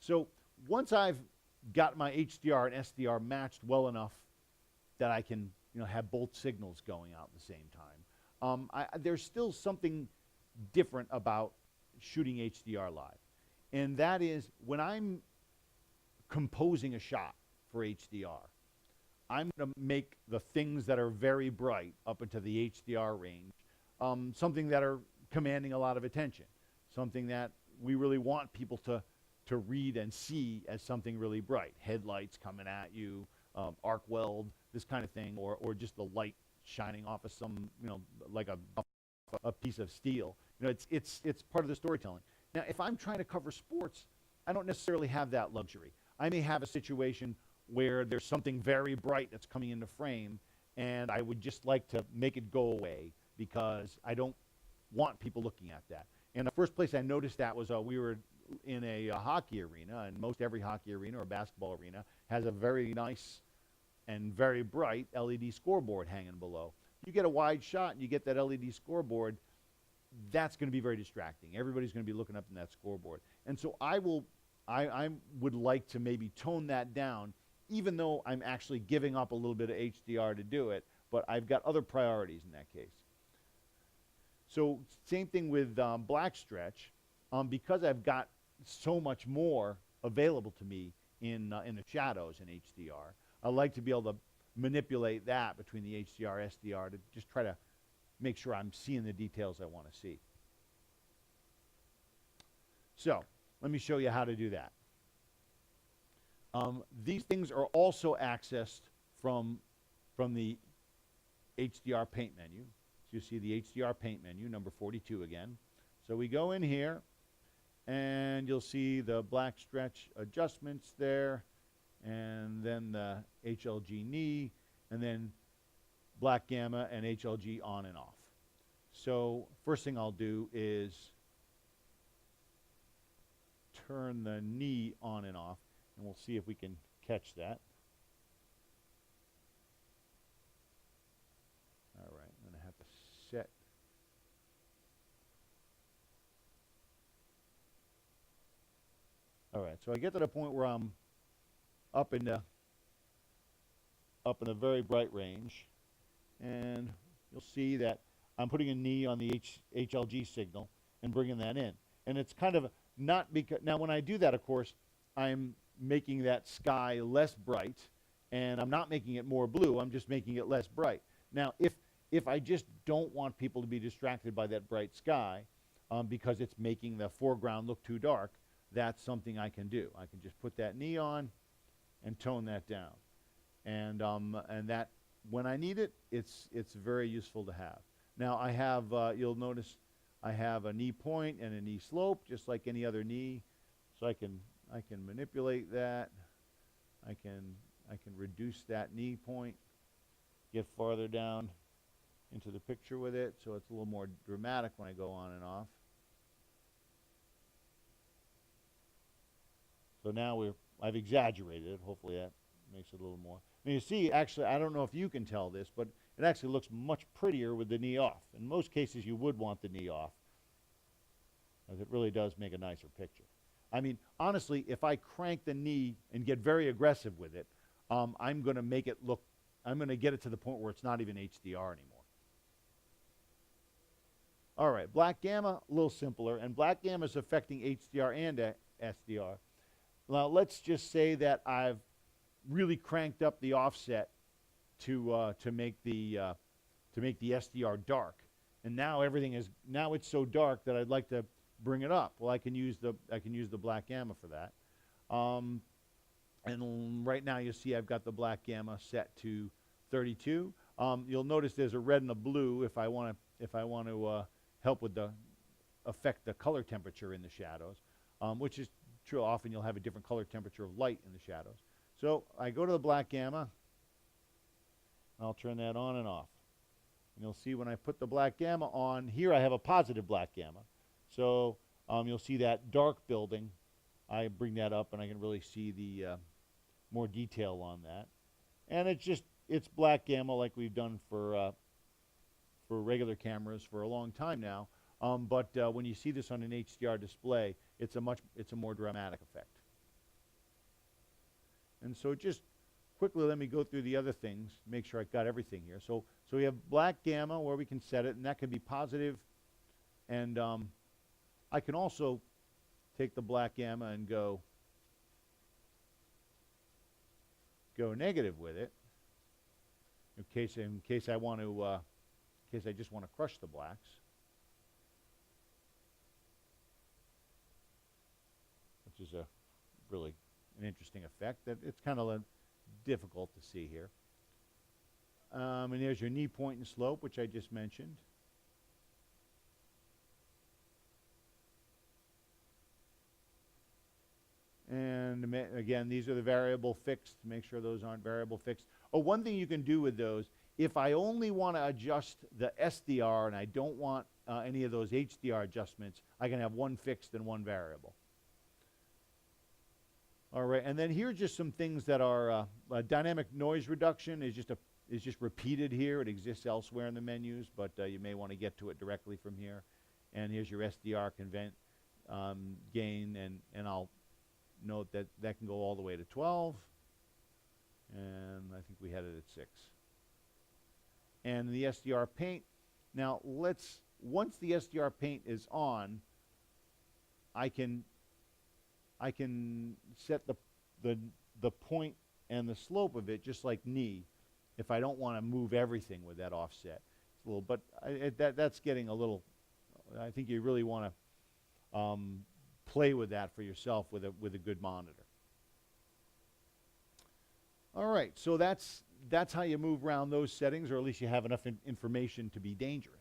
So once I've got my HDR and SDR matched well enough that I can have both signals going out at the same time, there's still something different about shooting HDR live. And that is when I'm composing a shot for HDR, I'm going to make the things that are very bright up into the HDR range something that are commanding a lot of attention, something that we really want people to read and see as something really bright. Headlights coming at you, arc weld, this kind of thing, or just the light shining off of some, like a piece of steel. It's part of the storytelling. Now, if I'm trying to cover sports, I don't necessarily have that luxury. I may have a situation where there's something very bright that's coming into frame, and I would just like to make it go away because I don't want people looking at that. And the first place I noticed that was we were in a hockey arena, and most every hockey arena or basketball arena has a very nice and very bright LED scoreboard hanging below. You get a wide shot and you get that LED scoreboard, that's going to be very distracting. Everybody's going to be looking up in that scoreboard. And so I would like to maybe tone that down, even though I'm actually giving up a little bit of HDR to do it, but I've got other priorities in that case. So same thing with black stretch. Because I've got so much more available to me in the shadows in HDR, I like to be able to manipulate that between the HDR, SDR to just try to make sure I'm seeing the details I want to see. So let me show you how to do that. These things are also accessed from the HDR paint menu. So you see the HDR paint menu, number 42 again. So we go in here, and you'll see the black stretch adjustments there, and then the HLG knee, and then black gamma and HLG on and off. So first thing I'll do is turn the knee on and off, and we'll see if we can catch that. All right, I'm going to have to set. All right, so I get to the point where I'm up in the very bright range, and you'll see that I'm putting a knee on the HLG signal and bringing that in. And it's kind of not because, now when I do that, of course, I'm making that sky less bright, and I'm not making it more blue, I'm just making it less bright. Now, if I just don't want people to be distracted by that bright sky because it's making the foreground look too dark, that's something I can do. I can just put that knee on and tone that down. And that, when I need it, it's very useful to have. Now I have, you'll notice I have a knee point and a knee slope, just like any other knee. So I can manipulate that. I can reduce that knee point, get farther down into the picture with it, so it's a little more dramatic when I go on and off. So now I've exaggerated it. Hopefully that makes it a little more. Now you see, actually, I don't know if you can tell this, but it actually looks much prettier with the knee off. In most cases, you would want the knee off, as it really does make a nicer picture. I mean, honestly, if I crank the knee and get very aggressive with it, I'm going to make it look, I'm going to get it to the point where it's not even HDR anymore. All right, black gamma, a little simpler, and black gamma is affecting HDR and SDR. Now, let's just say that I've really cranked up the offset to make the SDR dark, and now it's so dark that I'd like to bring it up. Well, I can use the black gamma for that. And right now you see I've got the black gamma set to 32. You'll notice there's a red and a blue if I want to help with affect the color temperature in the shadows, which is true. Often you'll have a different color temperature of light in the shadows. So I go to the black gamma, I'll turn that on and off. And you'll see when I put the black gamma on, here I have a positive black gamma. So you'll see that dark building. I bring that up and I can really see the more detail on that. And it's black gamma like we've done for regular cameras for a long time now. But when you see this on an HDR display, it's a more dramatic effect. And so just quickly let me go through the other things, make sure I've got everything here. So we have black gamma where we can set it, and that can be positive. And I can also take the black gamma and go negative with it in case I want to in case I just want to crush the blacks. Which is a really an interesting effect that it's kind of difficult to see here. And there's your knee point and slope, which I just mentioned. And again, these are the variable fixed. Make sure those aren't variable fixed. Oh, one thing you can do with those, if I only want to adjust the SDR and I don't want any of those HDR adjustments, I can have one fixed and one variable. All right, and then here's just some things that are dynamic noise reduction is just repeated here. It exists elsewhere in the menus, but you may want to get to it directly from here. And here's your SDR gain, and I'll note that that can go all the way to 12, and I think we had it at 6. And the SDR paint. Now once the SDR paint is on, I can set the point and the slope of it just like knee if I don't want to move everything with that offset. It's a little, but that's getting a little, I think you really want to play with that for yourself with a good monitor. All right, so that's how you move around those settings, or at least you have enough information to be dangerous.